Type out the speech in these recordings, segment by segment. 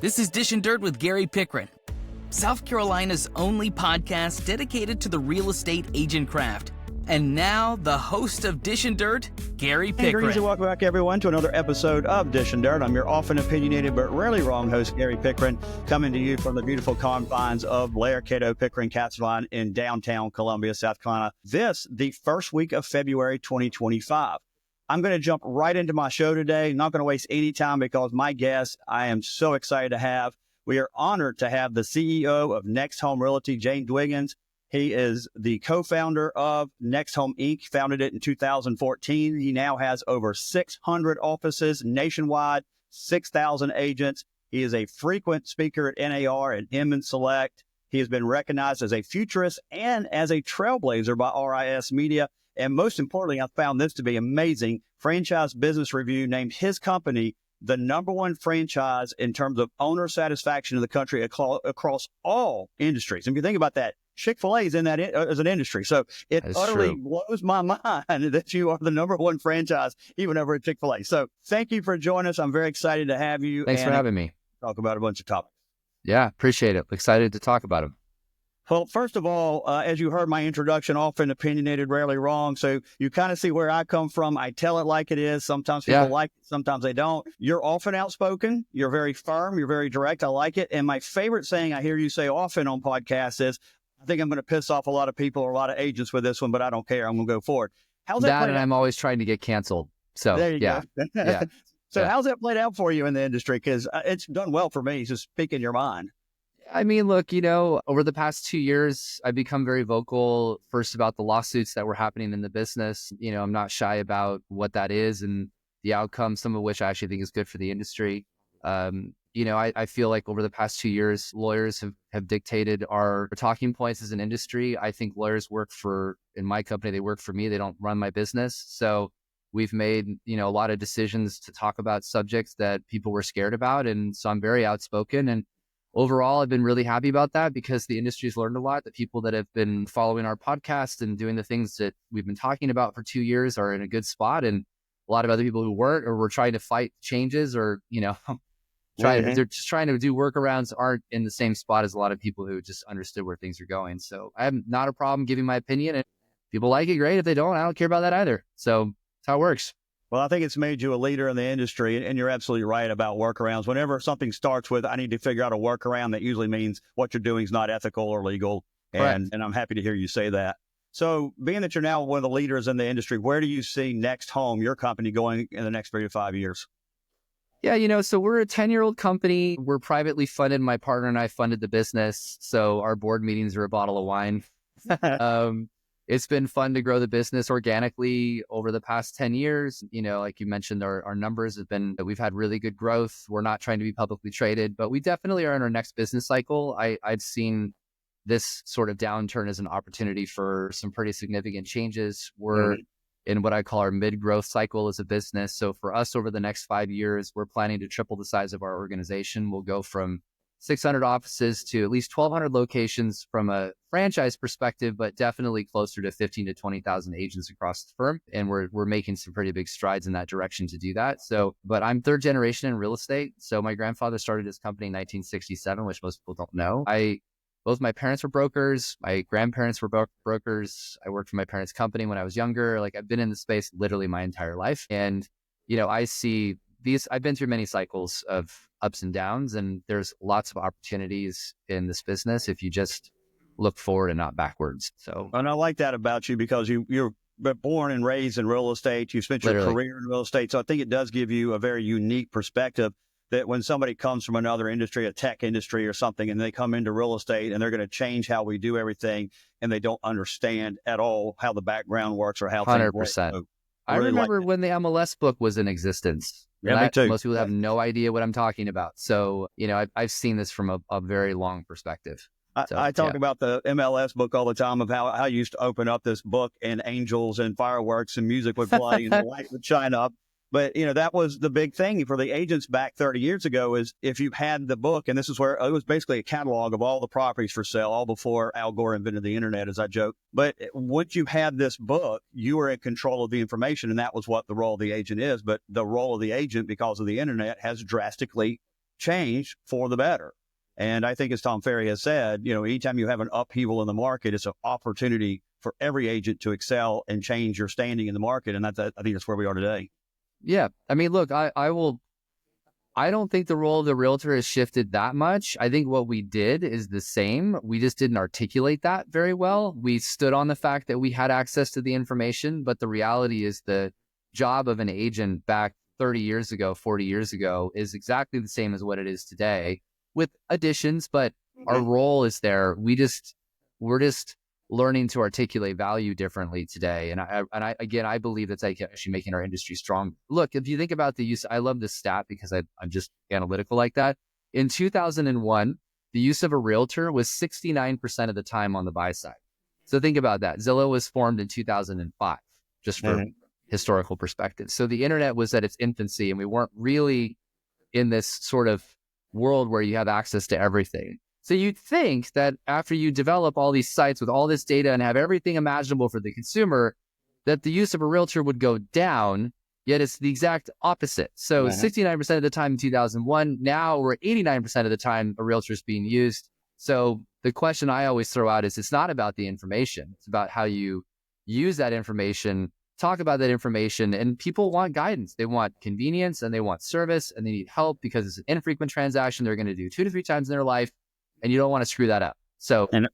This is Dishin Dirt with Gary Pickren, South Carolina's only podcast dedicated to the real estate agent craft. And now, the host of Dishin Dirt, Gary Pickren. Greetings and welcome back, everyone, to another episode of Dishin Dirt. I'm your often opinionated but rarely wrong host, Gary Pickren, coming to you from the beautiful confines of Lair Cato Pickering Castle Line in downtown Columbia, South Carolina. This, the first week of February 2025. I'm going to jump right into my show today. Not going to waste any time because my guest I am so excited to have. We are honored to have the CEO of Next Home Realty, James Dwiggins. He is the co-founder of Next Home Inc., founded it in 2014. He now has over 600 offices nationwide, 6,000 agents. He is a frequent speaker at NAR and M Select. He has been recognized as a futurist and as a trailblazer by RIS Media. And most importantly, I found this to be amazing. Franchise Business Review named his company the #1 franchise in terms of owner satisfaction in the country across all industries. And if you think about that, Chick-fil-A is in that as an industry. So it utterly blows my mind that you are the #1 franchise, even over at Chick-fil-A. So thank you for joining us. I'm very excited to have you. Thanks for having me. Talk about a bunch of topics. Yeah, appreciate it. Excited to talk about them. Well, first of all, as you heard my introduction, often opinionated, rarely wrong. So you kind of see where I come from. I tell it like it is. Sometimes people like it, sometimes they don't. You're often outspoken. You're very firm. You're very direct. I like it. And my favorite saying I hear you say often on podcasts is, I think I'm going to piss off a lot of people or a lot of agents with this one, but I don't care. I'm going to go forward. How's that and I'm always trying to get canceled. So there you go. Yeah. So how's that played out for you in the industry? Because it's done well for me. So speak in your mind. I mean, look, over the past 2 years, I've become very vocal first about the lawsuits that were happening in the business. I'm not shy about what that is and the outcome, some of which I actually think is good for the industry. I feel like over the past 2 years, lawyers have dictated our talking points as an industry. I think lawyers in my company, they work for me. They don't run my business. So we've made, a lot of decisions to talk about subjects that people were scared about. And so I'm very outspoken. And overall, I've been really happy about that because the industry's learned a lot. The people that have been following our podcast and doing the things that we've been talking about for 2 years are in a good spot. And a lot of other people who weren't or were trying to fight changes or, they're just trying to do workarounds aren't in the same spot as a lot of people who just understood where things are going. So I have not a problem giving my opinion. And if people like it, great. If they don't, I don't care about that either. So that's how it works. Well, I think it's made you a leader in the industry, and you're absolutely right about workarounds. Whenever something starts with, I need to figure out a workaround, that usually means what you're doing is not ethical or legal. And I'm happy to hear you say that. So being that you're now one of the leaders in the industry, where do you see Next Home, your company, going in the next 3 to 5 years? Yeah, so we're a 10-year-old company. We're privately funded. My partner and I funded the business. So our board meetings are a bottle of wine. It's been fun to grow the business organically over the past 10 years. Like you mentioned, our numbers we've had really good growth. We're not trying to be publicly traded, but we definitely are in our next business cycle. I've seen this sort of downturn as an opportunity for some pretty significant changes. We're in what I call our mid-growth cycle as a business. So for us over the next 5 years, we're planning to triple the size of our organization. We'll go from 600 offices to at least 1,200 locations from a franchise perspective, but definitely closer to 15 to 20,000 agents across the firm. And we're making some pretty big strides in that direction to do that. But I'm third generation in real estate. So my grandfather started his company in 1967, which most people don't know. Both my parents were brokers. My grandparents were brokers. I worked for my parents' company when I was younger. Like I've been in the space literally my entire life. And, I see I've been through many cycles of ups and downs, and there's lots of opportunities in this business if you just look forward and not backwards. So, and I like that about you because you're born and raised in real estate. You spent your career in real estate. So I think it does give you a very unique perspective that when somebody comes from another industry, a tech industry or something, and they come into real estate and they're going to change how we do everything, and they don't understand at all how the background works or how 100%. things work. So I remember when the MLS book was in existence. Yeah, me too. Most people have no idea what I'm talking about. So, I've seen this from a very long perspective. I talk about the MLS book all the time of how I used to open up this book and angels and fireworks and music would play and the light would shine up. But, that was the big thing for the agents back 30 years ago is if you had the book, and this is where it was basically a catalog of all the properties for sale, all before Al Gore invented the internet, as I joke. But once you had this book, you were in control of the information, and that was what the role of the agent is. But the role of the agent, because of the internet, has drastically changed for the better. And I think, as Tom Ferry has said, anytime you have an upheaval in the market, it's an opportunity for every agent to excel and change your standing in the market. And I think that's where we are today. Yeah. I mean, look, I don't think the role of the realtor has shifted that much. I think what we did is the same. We just didn't articulate that very well. We stood on the fact that we had access to the information, but the reality is the job of an agent back 30 years ago, 40 years ago is exactly the same as what it is today with additions, but our role is there. We're just learning to articulate value differently today. And I believe that's actually making our industry strong. Look, if you think about the use, I love this stat because I'm just analytical like that. In 2001, the use of a realtor was 69% of the time on the buy side. So think about that. Zillow was formed in 2005, just for historical perspective. So the internet was at its infancy, and we weren't really in this sort of world where you have access to everything. So you'd think that after you develop all these sites with all this data and have everything imaginable for the consumer, that the use of a realtor would go down, yet it's the exact opposite. So 69% of the time in 2001, now we're 89% of the time a realtor is being used. So the question I always throw out is, it's not about the information. It's about how you use that information, talk about that information, and people want guidance. They want convenience and they want service and they need help because it's an infrequent transaction they're going to do 2 to 3 times in their life. And you don't want to screw that up. So, and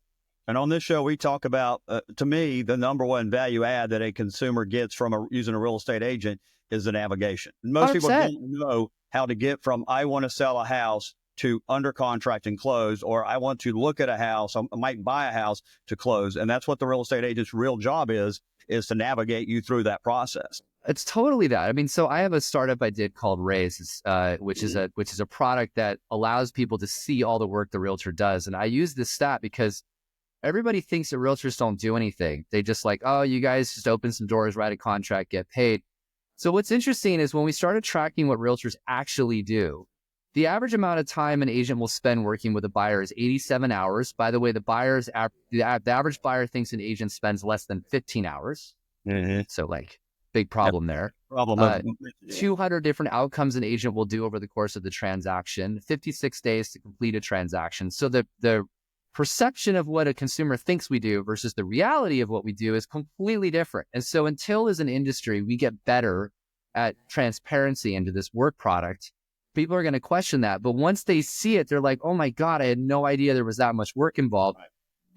on this show, we talk about, to me, the number one value add that a consumer gets from using a real estate agent is the navigation. Most 100%. people don't know how to get from I want to sell a house to under contract and close, or I want to look at a house, I might buy a house to close. And that's what the real estate agent's real job is to navigate you through that process. It's totally that. I mean, so I have a startup I did called Raise, which is a product that allows people to see all the work the realtor does. And I use this stat because everybody thinks that realtors don't do anything. They just like, oh, you guys just open some doors, write a contract, get paid. So what's interesting is when we started tracking what realtors actually do, the average amount of time an agent will spend working with a buyer is 87 hours. By the way, the average buyer thinks an agent spends less than 15 hours. So big problem there. 200 different outcomes an agent will do over the course of the transaction, 56 days to complete a transaction. So the perception of what a consumer thinks we do versus the reality of what we do is completely different. And so until as an industry, we get better at transparency into this work product, people are going to question that. But once they see it, they're like, oh my God, I had no idea there was that much work involved.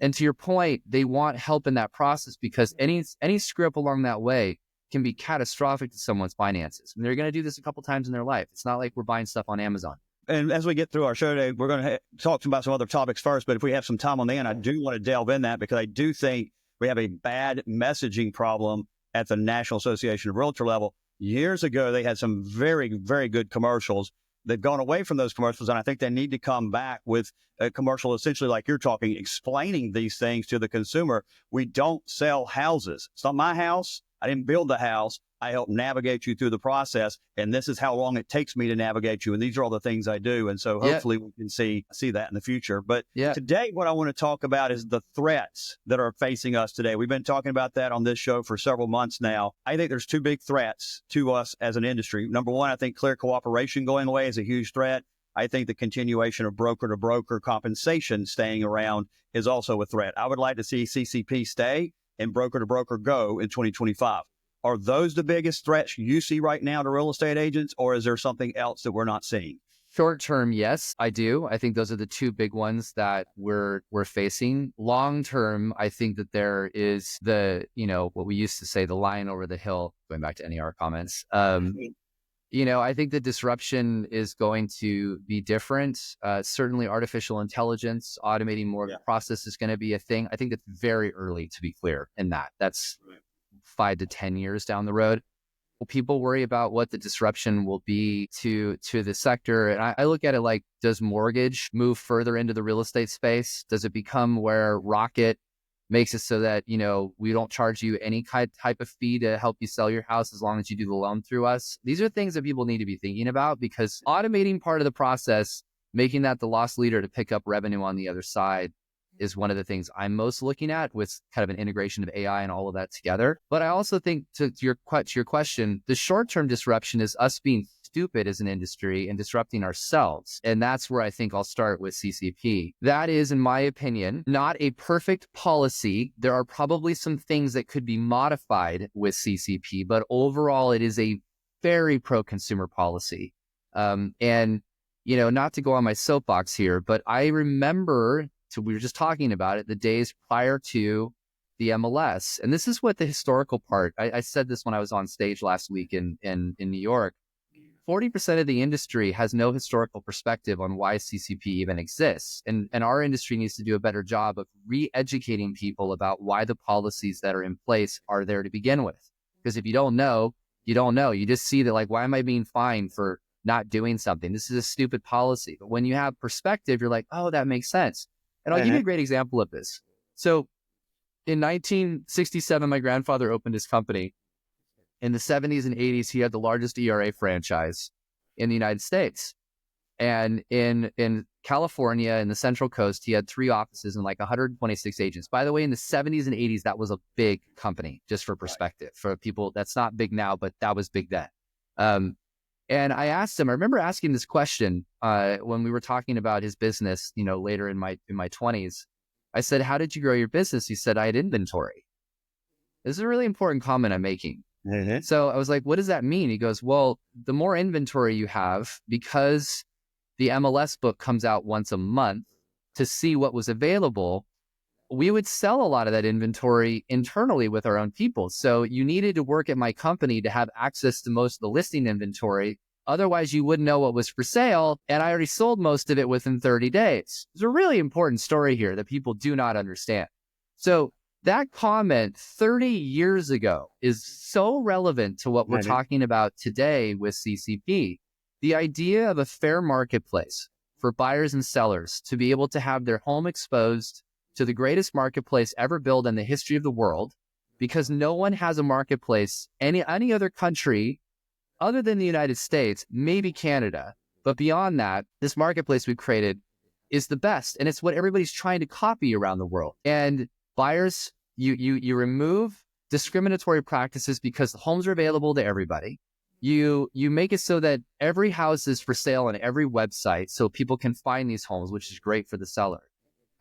And to your point, they want help in that process because any screw up along that way can be catastrophic to someone's finances. And they're going to do this a couple times in their life. It's not like we're buying stuff on Amazon. And as we get through our show today, we're going to talk about some other topics first. But if we have some time on the end, I do want to delve in that because I do think we have a bad messaging problem at the National Association of Realtor level. Years ago, they had some very, very good commercials. They've gone away from those commercials, and I think they need to come back with a commercial essentially like you're talking, explaining these things to the consumer. We don't sell houses. It's not my house. I didn't build the house. I help navigate you through the process, and this is how long it takes me to navigate you, and these are all the things I do. And so hopefully we can see that in the future. But today, what I want to talk about is the threats that are facing us today. We've been talking about that on this show for several months now. I think there's 2 big threats to us as an industry. Number one, I think clear cooperation going away is a huge threat. I think the continuation of broker-to-broker compensation staying around is also a threat. I would like to see CCP stay and broker-to-broker go in 2025. Are those the biggest threats you see right now to real estate agents, or is there something else that we're not seeing? Short term, yes, I do. I think those are the 2 big ones that we're facing. Long term, I think that there is what we used to say, the lion over the hill, going back to NER comments. I think the disruption is going to be different. Certainly artificial intelligence, automating more of the process is going to be a thing. I think it's very early to be clear in that. That's 5 to 10 years down the road. People worry about what the disruption will be to the sector. And I look at it like, does mortgage move further into the real estate space? Does it become where Rocket makes it so that, we don't charge you any type of fee to help you sell your house as long as you do the loan through us? These are things that people need to be thinking about, because automating part of the process, making that the loss leader to pick up revenue on the other side, is one of the things I'm most looking at, with kind of an integration of AI and all of that together. But I also think, to your question, the short-term disruption is us being stupid as an industry and disrupting ourselves. And that's where I think I'll start with CCP. That is, in my opinion, not a perfect policy. There are probably some things that could be modified with CCP, but overall it is a very pro-consumer policy. And, you know, not to go on my soapbox here, but I remember, we were just talking about it, the days prior to the MLS. And this is what the historical part, I said this when I was on stage last week in New York. 40% of the industry has no historical perspective on why CCP even exists. And our industry needs to do a better job of re-educating people about why the policies that are in place are there to begin with. Because if you don't know, you don't know. You just see that, like, why am I being fined for not doing something? This is a stupid policy. But when you have perspective, you're like, oh, that makes sense. And I'll give you a great example of this. So in 1967, my grandfather opened his company. In the 70s and 80s, he had the largest ERA franchise in the United States. And in California, in the Central Coast, he had 3 offices and like 126 agents. By the way, in the 70s and 80s, that was a big company, just for perspective. For people, that's not big now, but that was big then. And I asked him, I remember asking this question when we were talking about his business, you know, later in my 20s. I said, how did you grow your business? He said, I had inventory. This is a really important comment I'm making. Mm-hmm. So I was like, what does that mean? He goes, well, the more inventory you have, because the MLS book comes out once a month to see what was available, we would sell a lot of that inventory internally with our own people. So you needed to work at my company to have access to most of the listing inventory. Otherwise, you wouldn't know what was for sale. And I already sold most of it within 30 days. There's a really important story here that people do not understand. So that comment 30 years ago is so relevant to what we're talking about today with CCP. The idea of a fair marketplace for buyers and sellers to be able to have their home exposed to the greatest marketplace ever built in the history of the world, because no one has a marketplace, any other country other than the United States, maybe Canada. But beyond that, this marketplace we've created is the best. And it's what everybody's trying to copy around the world. And buyers, you remove discriminatory practices because the homes are available to everybody. You make it so that every house is for sale on every website so people can find these homes, which is great for the seller.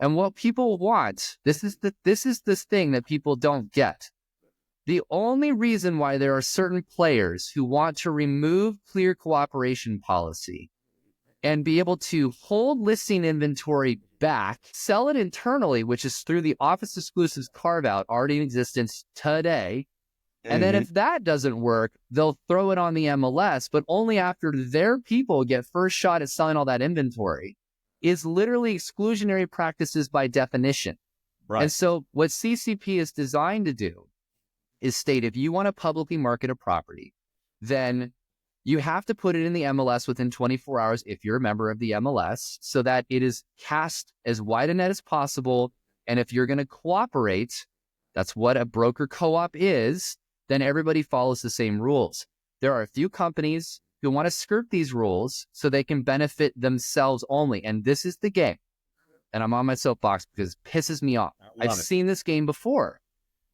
And what people want, this is this thing that people don't get. The only reason why there are certain players who want to remove clear cooperation policy and be able to hold listing inventory back, sell it internally, which is through the office exclusives carve-out already in existence today. And then if that doesn't work, they'll throw it on the MLS, but only after their people get first shot at selling all that inventory, is literally exclusionary practices by definition. Right. And so what CCP is designed to do is state, if you want to publicly market a property, then you have to put it in the MLS within 24 hours if you're a member of the MLS, so that it is cast as wide a net as possible. And if you're going to cooperate, that's what a broker co-op is, then everybody follows the same rules. There are a few companies who want to skirt these rules so they can benefit themselves only. And this is the game. And I'm on my soapbox because it pisses me off. I've seen this game before.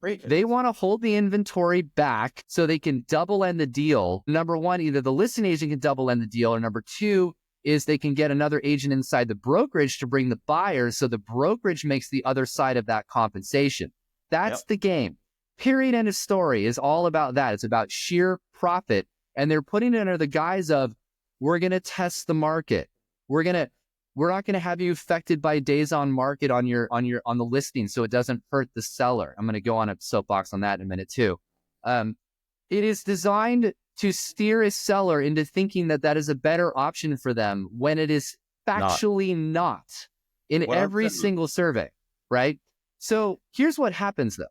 They want to hold the inventory back so they can double end the deal. Number one, either the listing agent can double end the deal, or number two is they can get another agent inside the brokerage to bring the buyers, so the brokerage makes the other side of that compensation. That's the game. Period. End of story. Is all about that. It's about sheer profit. And they're putting it under the guise of, we're going to test the market. We're not going to have you affected by days on market on the listing, so it doesn't hurt the seller. I'm going to go on a soapbox on that in a minute too. It is designed to steer a seller into thinking that that is a better option for them when it is factually not in every single survey, right? So here's what happens though.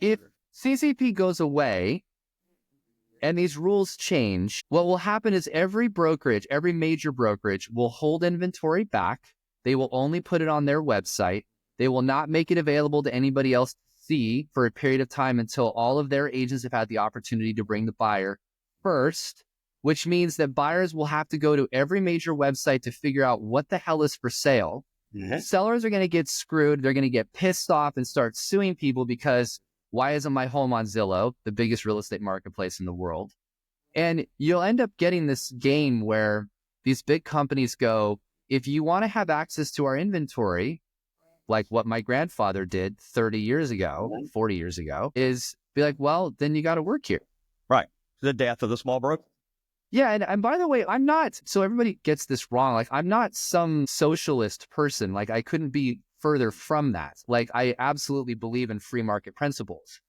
If CCP goes away and these rules change, what will happen is every major brokerage will hold inventory back. They will only put it on their website. They will not make it available to anybody else to see for a period of time until all of their agents have had the opportunity to bring the buyer first, which means that buyers will have to go to every major website to figure out what the hell is for sale. sellers are going to get screwed. They're going to get pissed off and start suing people because why isn't my home on Zillow, the biggest real estate marketplace in the world? And you'll end up getting this game where these big companies go, if you want to have access to our inventory, like what my grandfather did 30 years ago, 40 years ago, is be like, well, then you got to work here. Right. The death of the small broker. Yeah. And by the way, I'm not, so everybody gets this wrong. Like, I'm not some socialist person. Like, I couldn't be further from that. Like, I absolutely believe in free market principles.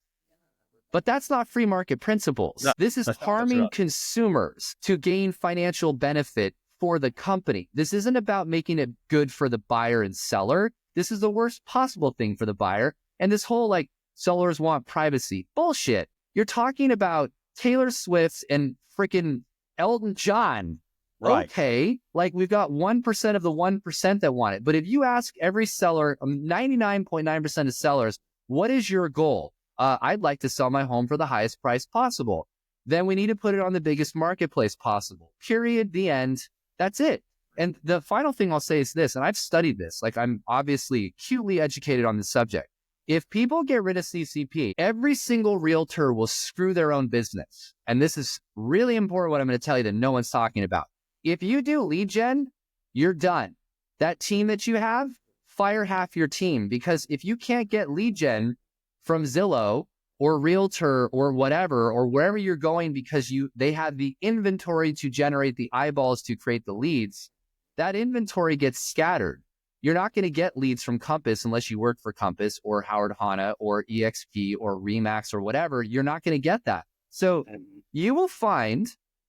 But that's not free market principles. No, this is harming consumers to gain financial benefit for the company. This isn't about making it good for the buyer and seller. This is the worst possible thing for the buyer. And this whole like sellers want privacy bullshit. You're talking about Taylor Swift and freaking Elton John. Right. Okay, like we've got 1% of the 1% that want it. But if you ask every seller, 99.9% of sellers, what is your goal? I'd like to sell my home for the highest price possible. Then we need to put it on the biggest marketplace possible. Period. The end. That's it. And the final thing I'll say is this, and I've studied this, like I'm obviously acutely educated on this subject. If people get rid of CCP, every single realtor will screw their own business. And this is really important what I'm going to tell you that no one's talking about. If you do lead gen, you're done. That team that you have, fire half your team. Because if you can't get lead gen from Zillow or Realtor or whatever, or wherever you're going because they have the inventory to generate the eyeballs to create the leads, that inventory gets scattered. You're not going to get leads from Compass unless you work for Compass or Howard Hanna or EXP or Remax or whatever. You're not going to get that. So you will find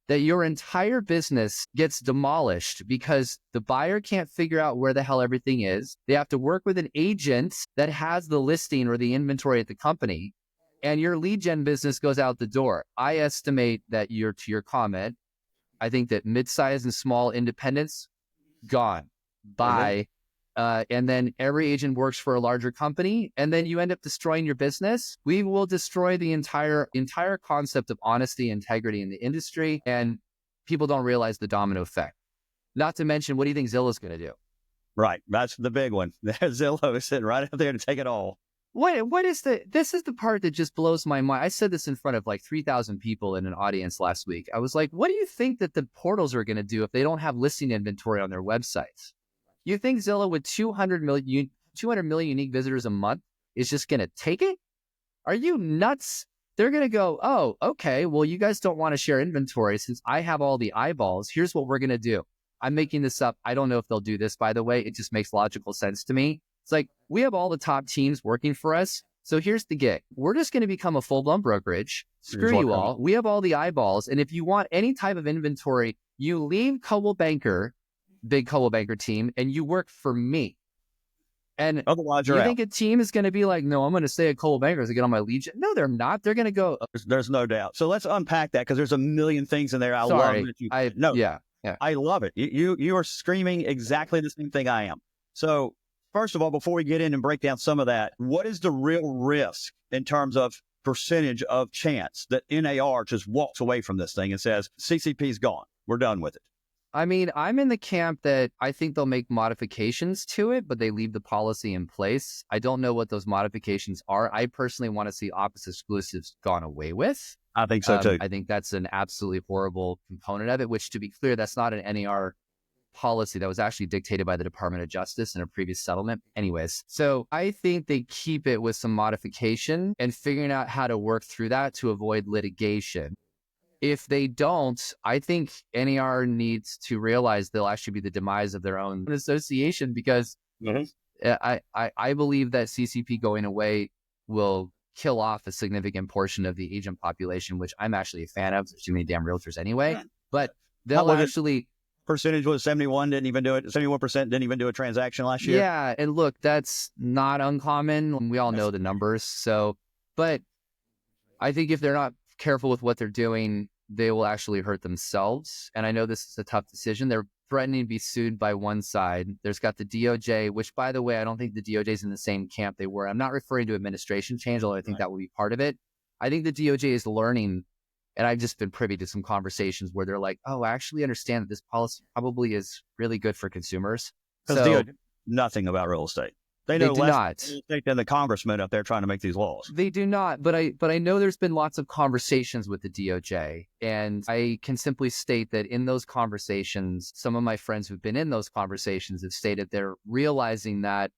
that your entire business gets demolished because the buyer can't figure out where the hell everything is. They have to work with an agent that has the listing or the inventory at the company, and your lead gen business goes out the door. I estimate that to your comment, I think that mid-size and small independents, gone. Bye. And then every agent works for a larger company, and then you end up destroying your business. We will destroy the entire concept of honesty, integrity in the industry, and people don't realize the domino effect. Not to mention, what do you think Zillow's going to do? Right. That's the big one. Zillow is sitting right out there to take it all. This is the part that just blows my mind. I said this in front of like 3,000 people in an audience last week. I was like, what do you think that the portals are going to do if they don't have listing inventory on their websites? You think Zillow with 200 million unique visitors a month is just going to take it? Are you nuts? They're going to go, oh, okay, well, you guys don't want to share inventory. Since I have all the eyeballs, here's what we're going to do. I'm making this up. I don't know if they'll do this, by the way. It just makes logical sense to me. It's like, we have all the top teams working for us. So here's the gig. We're just going to become a full-blown brokerage. Screw you all. We have all the eyeballs. And if you want any type of inventory, you leave Coldwell Banker, big Coldwell Banker team, and you work for me. And otherwise, you think a team is going to be like, no, I'm going to stay at Coldwell Banker to get on my lead gen? No, they're not. They're going to go. There's no doubt. So let's unpack that because there's a million things in there. I love it. Yeah. I love it. You are screaming exactly the same thing I am. So first of all, before we get in and break down some of that, what is the real risk in terms of percentage of chance that NAR just walks away from this thing and says, CCP's gone. We're done with it? I mean, I'm in the camp that I think they'll make modifications to it, but they leave the policy in place. I don't know what those modifications are. I personally want to see office exclusives gone away with. I think so too. I think that's an absolutely horrible component of it, which, to be clear, that's not an NAR policy. That was actually dictated by the Department of Justice in a previous settlement. Anyways, so I think they keep it with some modification and figuring out how to work through that to avoid litigation. If they don't, I think NAR needs to realize they'll actually be the demise of their own association because I believe that CCP going away will kill off a significant portion of the agent population, which I'm actually a fan of. There's too many damn realtors anyway. But they'll actually... Percentage was 71%, didn't even do a transaction last year. Yeah, and look, that's not uncommon. We all know the numbers. So, but I think if they're not careful with what they're doing, they will actually hurt themselves. And I know this is a tough decision. They're threatening to be sued by one side. There's got the DOJ, which, by the way, I don't think the DOJ is in the same camp they were. I'm not referring to administration change, although I think that will be part of it. I think the DOJ is learning, and I've just been privy to some conversations where they're like, oh, I actually understand that this policy probably is really good for consumers. So nothing about real estate. They They know do less not. about real estate than the congressmen up there trying to make these laws. They do not, but I know there's been lots of conversations with the DOJ, and I can simply state that in those conversations, some of my friends who've been in those conversations have stated they're realizing that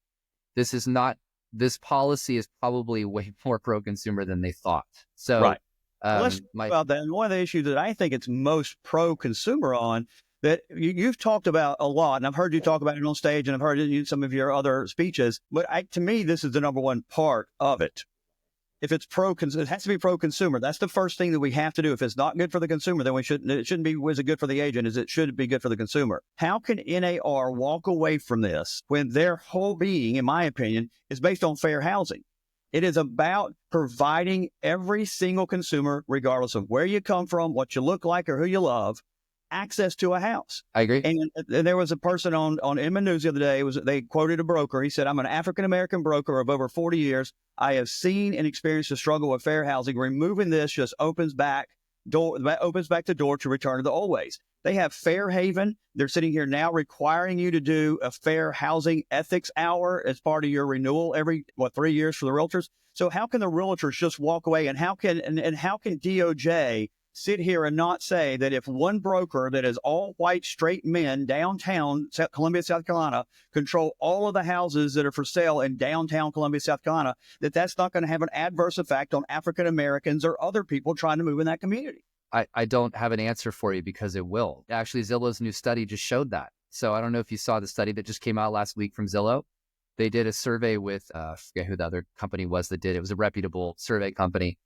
this policy is probably way more pro-consumer than they thought. So, Right. Let's talk my about that. And one of the issues that I think it's most pro-consumer on that you've talked about a lot, and I've heard you talk about it on stage, and I've heard it in some of your other speeches, but to me, this is the number one part of it. If it's it has to be pro-consumer. That's the first thing that we have to do. If it's not good for the consumer, then it shouldn't be, was it good for the agent? It should be good for the consumer. How can NAR walk away from this when their whole being, in my opinion, is based on fair housing? It is about providing every single consumer, regardless of where you come from, what you look like, or who you love, access to a house. I agree. And there was a person on Inman News the other day. They quoted a broker. He said, "I'm an African-American broker of over 40 years. I have seen and experienced the struggle with fair housing. Removing this just opens back the door to return to the old ways." They have Fair Haven. They're sitting here now requiring you to do a fair housing ethics hour as part of your renewal every 3 years for the realtors. So how can the realtors just walk away, and how can DOJ sit here and not say that if one broker that is all white, straight men downtown Columbia, South Carolina, control all of the houses that are for sale in downtown Columbia, South Carolina, that's not going to have an adverse effect on African Americans or other people trying to move in that community? I don't have an answer for you because it will. Actually, Zillow's new study just showed that. So I don't know if you saw the study that just came out last week from Zillow. They did a survey with, I forget who the other company was that did it. It was a reputable survey company.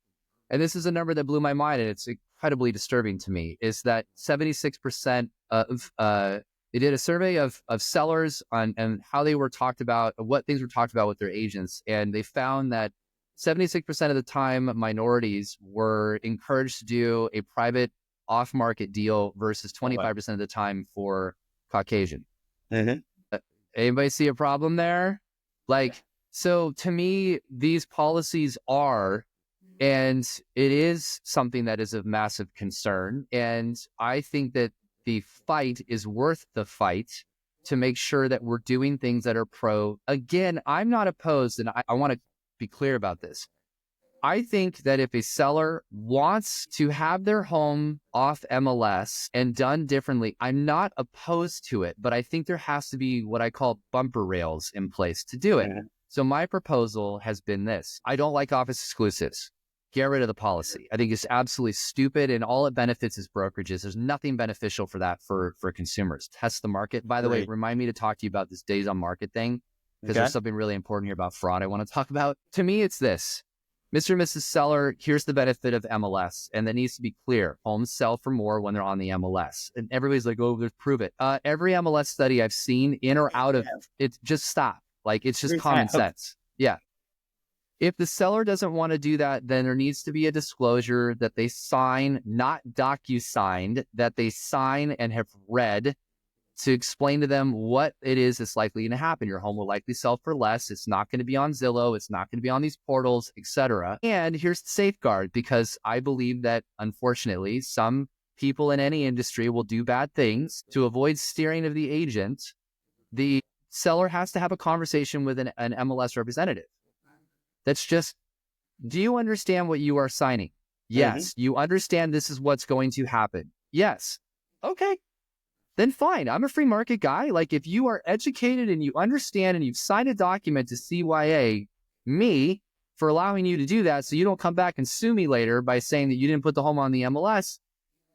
And this is a number that blew my mind, and it's incredibly disturbing to me, is that 76% of, they did a survey of sellers and how they were talked about, what things were talked about with their agents. And they found that 76% of the time, minorities were encouraged to do a private off-market deal versus 25% of the time for Caucasian. Mm-hmm. Anybody see a problem there? So to me, these policies are, and it is something that is of massive concern. And I think that the fight is worth the fight to make sure that we're doing things that are pro. Again, I'm not opposed, and I want to be clear about this. I think that if a seller wants to have their home off MLS and done differently, I'm not opposed to it, but I think there has to be what I call bumper rails in place to do it. So my proposal has been this. I don't like office exclusives. Get rid of the policy. I think it's absolutely stupid, and all it benefits is brokerages. There's nothing beneficial for that for consumers. Test the market. By the way, remind me to talk to you about this days on market thing, because there's something really important here about fraud I want to talk about. To me, it's this. Mr. and Mrs. Seller, here's the benefit of MLS, and that needs to be clear. Homes sell for more when they're on the MLS. And everybody's like, oh, let's prove it. Every MLS study I've seen, in or out of it, just stop. It's just common sense. Yeah. If the seller doesn't want to do that, then there needs to be a disclosure that they sign, not docu-signed, that they sign and have read, to explain to them what it is that's likely going to happen. Your home will likely sell for less. It's not going to be on Zillow. It's not going to be on these portals, etc. And here's the safeguard, because I believe that, unfortunately, some people in any industry will do bad things. To avoid steering of the agent, the seller has to have a conversation with an MLS representative. That's just, do you understand what you are signing? Yes. You understand this is what's going to happen? Yes. Okay. Then fine. I'm a free market guy. If you are educated and you understand and you've signed a document to CYA me for allowing you to do that, so you don't come back and sue me later by saying that you didn't put the home on the MLS,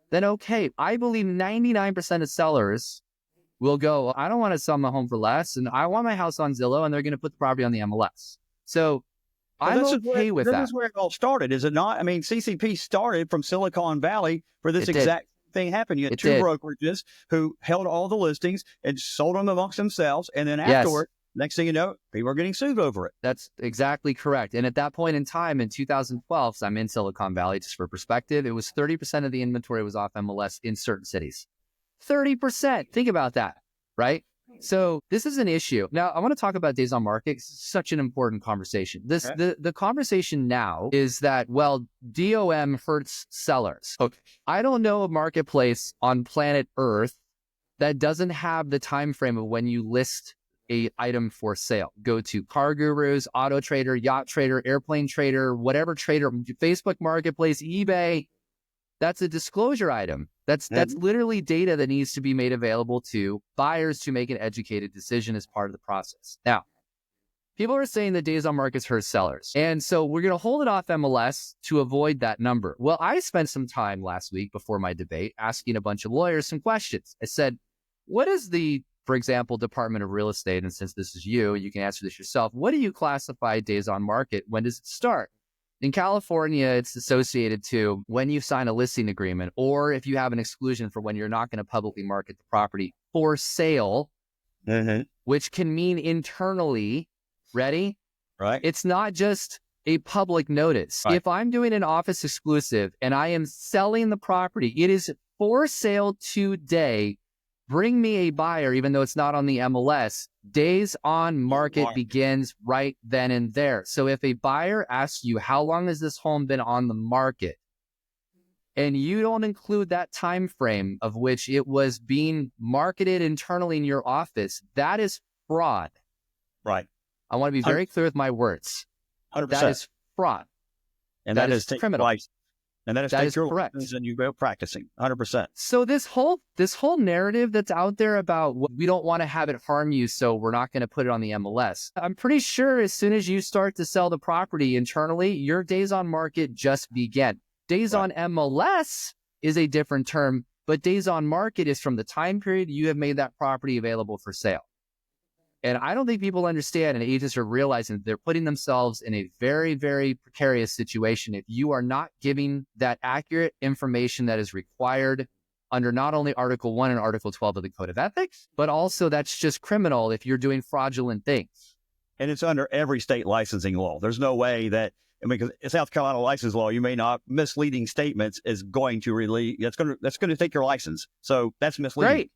then okay. I believe 99% of sellers will go, I don't want to sell my home for less, and I want my house on Zillow, and they're going to put the property on the MLS. So I'm okay with that. This is where it all started, is it not? I mean, CCP started from Silicon Valley for this exact thing happened. You had two brokerages who held all the listings and sold them amongst themselves. And then afterward, next thing you know, people are getting sued over it. That's exactly correct. And at that point in time, in 2012, so I'm in Silicon Valley, just for perspective, it was 30% of the inventory was off MLS in certain cities. 30%. Think about that, right? So this is an issue. Now, I want to talk about days on market. It's such an important conversation. The conversation now is that, well, DOM hurts sellers. Okay. I don't know a marketplace on planet Earth that doesn't have the time frame of when you list a item for sale. Go to Car Gurus, Auto Trader, Yacht Trader, Airplane Trader, whatever trader, Facebook Marketplace, eBay. That's a disclosure item. That's literally data that needs to be made available to buyers to make an educated decision as part of the process. Now, people are saying that days on markets hurt sellers. And so we're going to hold it off MLS to avoid that number. Well, I spent some time last week before my debate asking a bunch of lawyers some questions. I said, what is the, for example, Department of Real Estate, and since this is you can answer this yourself, what do you classify days on market? When does it start? In California, it's associated to when you sign a listing agreement, or if you have an exclusion for when you're not going to publicly market the property for sale, which can mean internally. Ready? Right. It's not just a public notice. Right. If I'm doing an office exclusive and I am selling the property, it is for sale today. Bring me a buyer, even though it's not on the MLS. Days on market begins right then and there. So if a buyer asks you, how long has this home been on the market? And you don't include that time frame of which it was being marketed internally in your office, that is fraud. Right. I want to be very clear with my words. 100%. That is fraud. And that is criminal. And that is your correct. And you go practicing 100%. So this whole narrative that's out there about we don't want to have it harm you, so we're not going to put it on the MLS. I'm pretty sure as soon as you start to sell the property internally, your days on market just begin. Days on MLS is a different term, but days on market is from the time period you have made that property available for sale. And I don't think people understand, and agents are realizing that they're putting themselves in a very, very precarious situation if you are not giving that accurate information that is required under not only Article 1 and Article 12 of the Code of Ethics, but also that's just criminal if you're doing fraudulent things. And it's under every state licensing law. There's no way that, because South Carolina license law, you may not, misleading statements is going to that's going to take your license. So that's misleading. Great.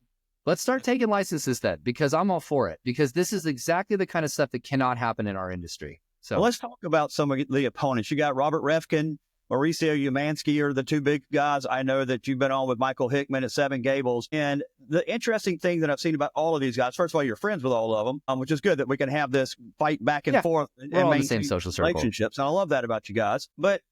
Let's start taking licenses then, because I'm all for it, because this is exactly the kind of stuff that cannot happen in our industry. So well, let's talk about some of the opponents. You got Robert Refkin, Mauricio Umansky are the two big guys. I know that you've been on with Michael Hickman at Seven Gables. And the interesting thing that I've seen about all of these guys, first of all, you're friends with all of them, which is good that we can have this fight back and forth and all in maintain the same social circle. Relationships. And I love that about you guys. But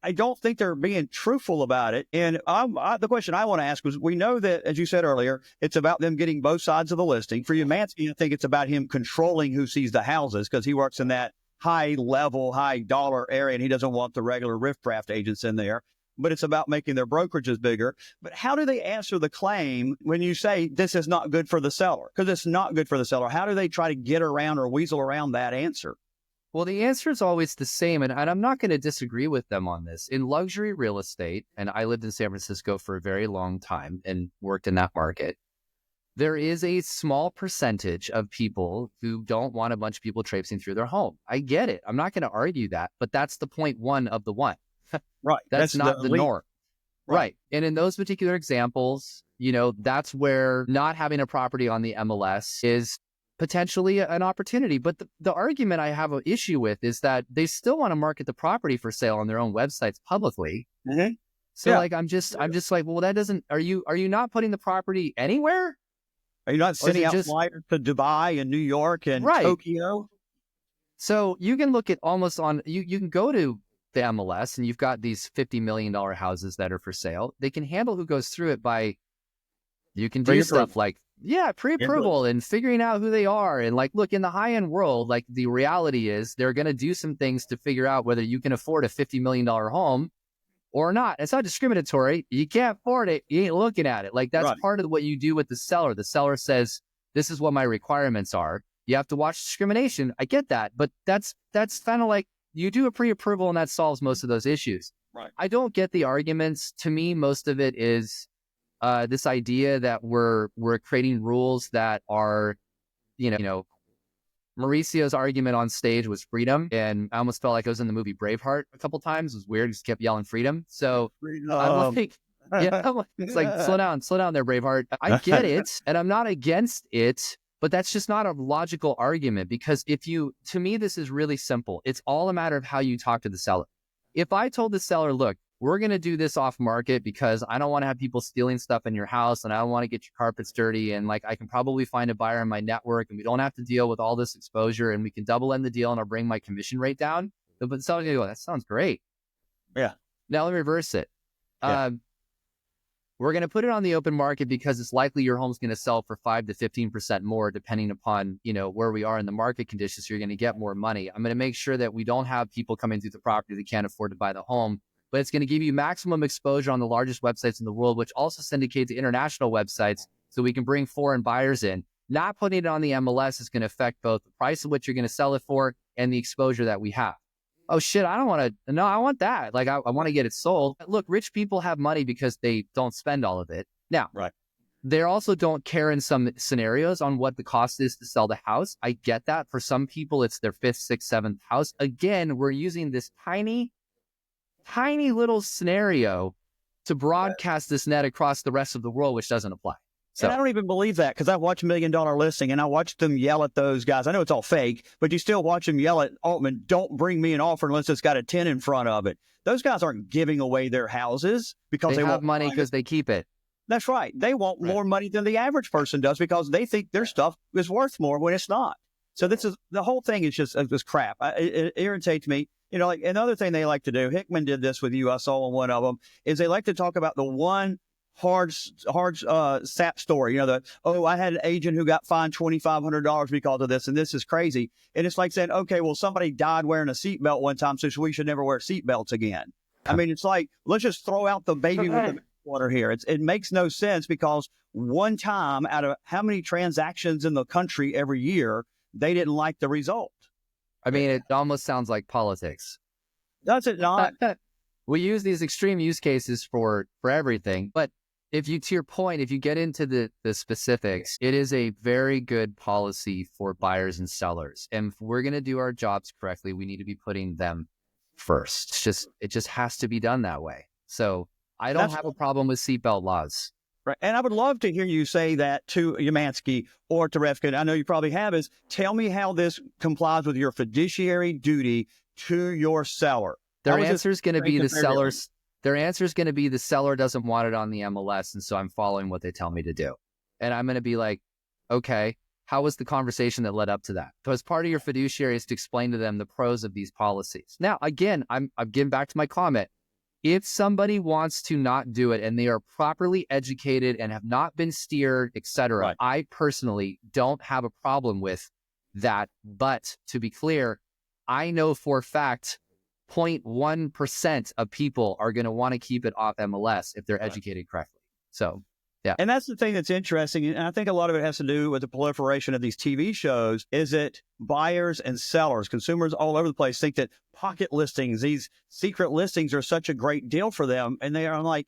I don't think they're being truthful about it. And the question I want to ask was, we know that, as you said earlier, it's about them getting both sides of the listing. For Umansky, I think it's about him controlling who sees the houses because he works in that high level, high dollar area, and he doesn't want the regular riffraff agents in there. But it's about making their brokerages bigger. But how do they answer the claim when you say this is not good for the seller? Because it's not good for the seller. How do they try to get around or weasel around that answer? Well, the answer is always the same, and I'm not going to disagree with them on this. In luxury real estate, and I lived in San Francisco for a very long time and worked in that market, there is a small percentage of people who don't want a bunch of people traipsing through their home. I get it. I'm not going to argue that, but that's the 0.1 of the one. Right. That's not the norm. Right. And in those particular examples, that's where not having a property on the MLS is potentially an opportunity. But the argument I have an issue with is that they still want to market the property for sale on their own websites publicly. Mm-hmm. So I'm just like, well, that doesn't, are you not putting the property anywhere? Are you not sending out flyers to Dubai and New York and Tokyo? So you can look at you can go to the MLS and you've got these $50 million houses that are for sale. They can handle who goes through it you can do stuff like, pre-approval and figuring out who they are. And look, in the high-end world, the reality is they're going to do some things to figure out whether you can afford a $50 million home or not. It's not discriminatory. You can't afford it. You ain't looking at it. That's part of what you do with the seller. The seller says, this is what my requirements are. You have to watch discrimination. I get that. But that's kind of you do a pre-approval and that solves most of those issues. Right. I don't get the arguments. To me, most of it is this idea that we're creating rules that are, Mauricio's argument on stage was freedom. And I almost felt like I was in the movie Braveheart a couple times. It was weird. He just kept yelling freedom. So I'm it's slow down there, Braveheart. I get it. And I'm not against it, but that's just not a logical argument because to me, this is really simple. It's all a matter of how you talk to the seller. If I told the seller, look, we're going to do this off market because I don't want to have people stealing stuff in your house, and I don't want to get your carpets dirty. And like, I can probably find a buyer in my network, and we don't have to deal with all this exposure, and we can double end the deal, and I'll bring my commission rate down. But seller's going to go, that sounds great. Yeah. Now let me reverse it. Yeah. We're going to put it on the open market because it's likely your home's going to sell for 5 to 15% more, depending upon, where we are in the market conditions. So you're going to get more money. I'm going to make sure that we don't have people coming through the property that can't afford to buy the home, but it's going to give you maximum exposure on the largest websites in the world, which also syndicate to international websites, so we can bring foreign buyers in. Not putting it on the MLS is going to affect both the price of what you're going to sell it for and the exposure that we have. Oh shit, I don't want to, no, I want that. Like, I want to get it sold. Look, rich people have money because they don't spend all of it. Now, right. They also don't care in some scenarios on what the cost is to sell the house. I get that. For some people, it's their 5th, 6th, 7th house. Again, we're using this tiny little scenario to broadcast this net across the rest of the world, which doesn't apply. So, and I don't even believe that, because I watch $1 Million Listing and I watch them yell at those guys. I know it's all fake, but you still watch them yell at Altman, don't bring me an offer unless it's got a 10 in front of it. Those guys aren't giving away their houses because they have want money because they keep it. That's right. They want more money than the average person does because they think their stuff is worth more when it's not. So this is, the whole thing is just this crap. It irritates me. Like another thing they like to do, Hickman did this with you, I saw on one of them, is they like to talk about the one hard sap story. I had an agent who got fined $2,500 because of this, and this is crazy. And it's like saying, okay, well, somebody died wearing a seatbelt one time, so we should never wear seatbelts again. I mean, it's like, let's just throw out the baby with the water here. It makes no sense, because one time out of how many transactions in the country every year, they didn't like the result. I mean, it almost sounds like politics. Does it not? We use these extreme use cases for everything, but to your point, if you get into the specifics, it is a very good policy for buyers and sellers. And if we're going to do our jobs correctly, we need to be putting them first. It just has to be done that way. So I don't have a problem with seatbelt laws. Right. And I would love to hear you say that to Yamansky or to Refkin. I know you probably have, is tell me how this complies with your fiduciary duty to your seller. Their answer is going to be the seller's. Their answer is going to be the seller doesn't want it on the MLS, and so I'm following what they tell me to do. And I'm going to be like, okay, how was the conversation that led up to that? So as part of your fiduciary is to explain to them the pros of these policies. Now, again, I'm getting back to my comment. If somebody wants to not do it and they are properly educated and have not been steered, etc., right, I personally don't have a problem with that. But to be clear, I know for a fact 0.1% of people are going to want to keep it off MLS if they're educated correctly. So, yeah. And that's the thing that's interesting. And I think a lot of it has to do with the proliferation of these TV shows, is that buyers and sellers, consumers all over the place, think that pocket listings, these secret listings, are such a great deal for them. And they are like,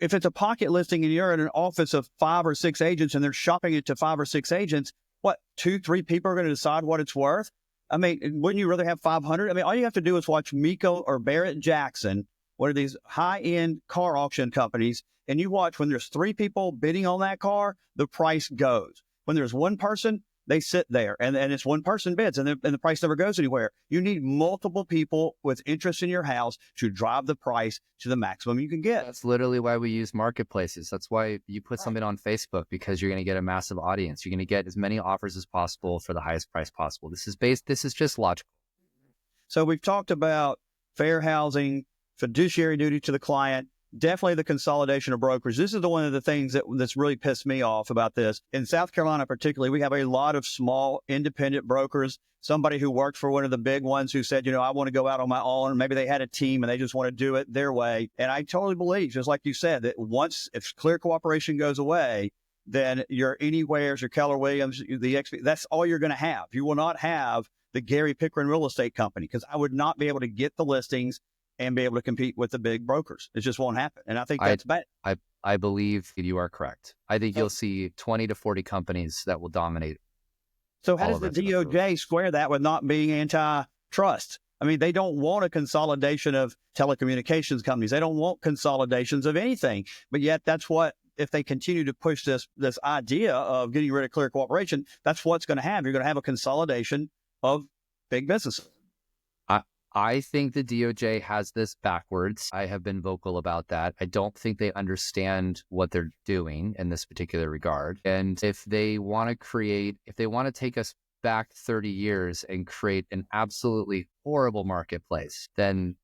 if it's a pocket listing and you're in an office of 5 or 6 agents and they're shopping it to 5 or 6 agents, what, 2, 3 people are going to decide what it's worth? I mean, wouldn't you rather have 500? I mean, all you have to do is watch Miko or Barrett Jackson, one of these high-end car auction companies, and you watch when there's 3 people bidding on that car, the price goes. When there's one person, they sit there, and it's one person bids, and the price never goes anywhere. You need multiple people with interest in your house to drive the price to the maximum you can get. That's literally why we use marketplaces. That's why you put something on Facebook, because you're going to get a massive audience. You're going to get as many offers as possible for the highest price possible. This is just logical. So we've talked about fair housing, fiduciary duty to the client, definitely the consolidation of brokers. This is one of the things that's really pissed me off about this. In South Carolina particularly, we have a lot of small independent brokers. Somebody who worked for one of the big ones who said, I want to go out on my own. Maybe they had a team and they just want to do it their way. And I totally believe, just like you said, that if clear cooperation goes away, then your Anywheres, your Keller Williams, that's all you're going to have. You will not have the Gary Pickren Real Estate Company, because I would not be able to get the listings and be able to compete with the big brokers. It just won't happen. And I think that's bad. I believe you are correct. I think you'll see 20 to 40 companies that will dominate. So how does the DOJ square that with not being antitrust? I mean, they don't want a consolidation of telecommunications companies. They don't want consolidations of anything. But yet that's what, if they continue to push this idea of getting rid of clear cooperation, that's what's going to have. You're going to have a consolidation of big businesses. I think the DOJ has this backwards. I have been vocal about that. I don't think they understand what they're doing in this particular regard. And if they want to take us back 30 years and create an absolutely horrible marketplace, then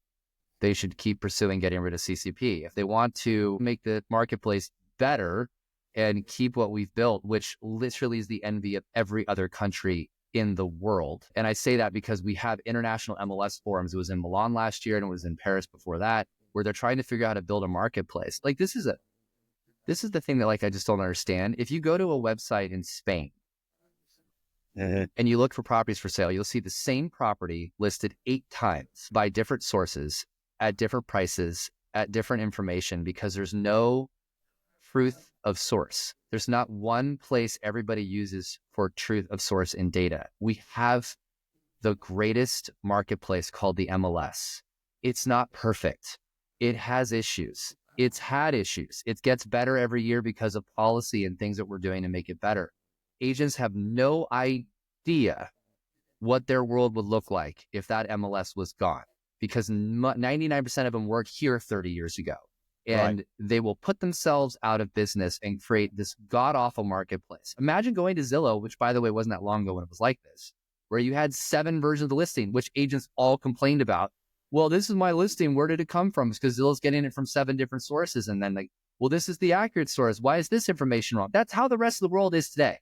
they should keep pursuing getting rid of CCP. If they want to make the marketplace better and keep what we've built, which literally is the envy of every other country in the world. And I say that because we have international MLS forums. It was in Milan last year and it was in Paris before that, where they're trying to figure out how to build a marketplace. Like this is the thing that like, I just don't understand. If you go to a website in Spain and you look for properties for sale, you'll see the same property listed 8 times by different sources at different prices, at different information, because there's no truth of source. There's not one place everybody uses for truth of source in data. We have the greatest marketplace called the MLS. It's not perfect. It has issues. It's had issues. It gets better every year because of policy and things that we're doing to make it better. Agents have no idea what their world would look like if that MLS was gone, because 99% of them worked here 30 years ago. And they will put themselves out of business and create this god-awful marketplace. Imagine going to Zillow, which, by the way, wasn't that long ago when it was like this, where you had 7 versions of the listing, which agents all complained about. Well, this is my listing. Where did it come from? It's because Zillow's getting it from 7 different sources. And then like, well, this is the accurate source. Why is this information wrong? That's how the rest of the world is today.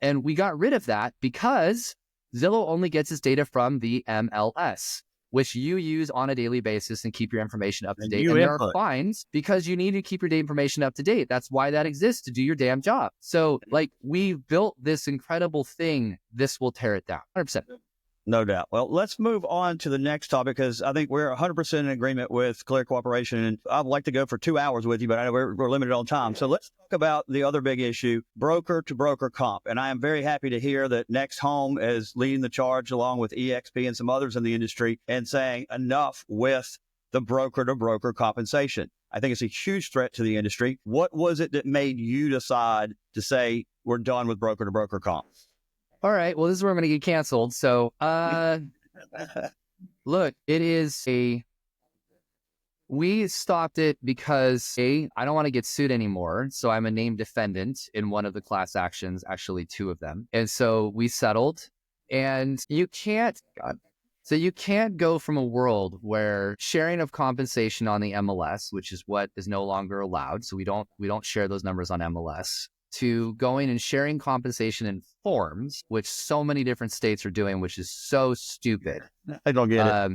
And we got rid of that because Zillow only gets its data from the MLS, which you use on a daily basis and keep your information up to date. And there are fines because you need to keep your information up to date. That's why that exists, to do your damn job. So like, we built this incredible thing. This will tear it down. 100%. No doubt. Well, let's move on to the next topic, because I think we're 100% in agreement with clear cooperation. And I'd like to go for 2 hours with you, but I know we're limited on time. So let's talk about the other big issue, broker to broker comp. And I am very happy to hear that Next Home is leading the charge along with EXP and some others in the industry and saying enough with the broker to broker compensation. I think it's a huge threat to the industry. What was it that made you decide to say we're done with broker to broker comp? All right. Well, this is where I'm going to get canceled. So, look, we stopped it because I don't want to get sued anymore. So I'm a named defendant in one of the class actions, actually 2 of them. And so we settled, and you can't go from a world where sharing of compensation on the MLS, which is what is no longer allowed. So we don't share those numbers on MLS, to going and sharing compensation in forms, which so many different states are doing, which is so stupid. I don't get it.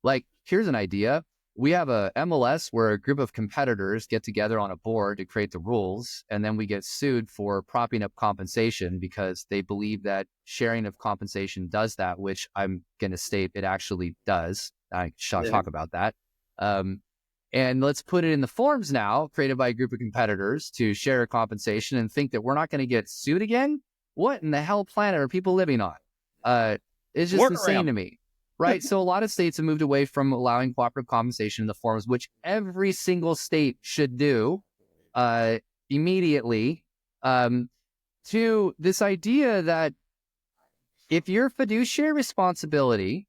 Like, here's an idea. We have a MLS where a group of competitors get together on a board to create the rules, and then we get sued for propping up compensation because they believe that sharing of compensation does that, which I'm going to state it actually does. I shall talk about that. And let's put it in the forms now, created by a group of competitors to share a compensation and think that we're not going to get sued again. What in the hell planet are people living on? It's just insane to me, right? So a lot of states have moved away from allowing cooperative compensation in the forms, which every single state should do immediately, to this idea that if your fiduciary responsibility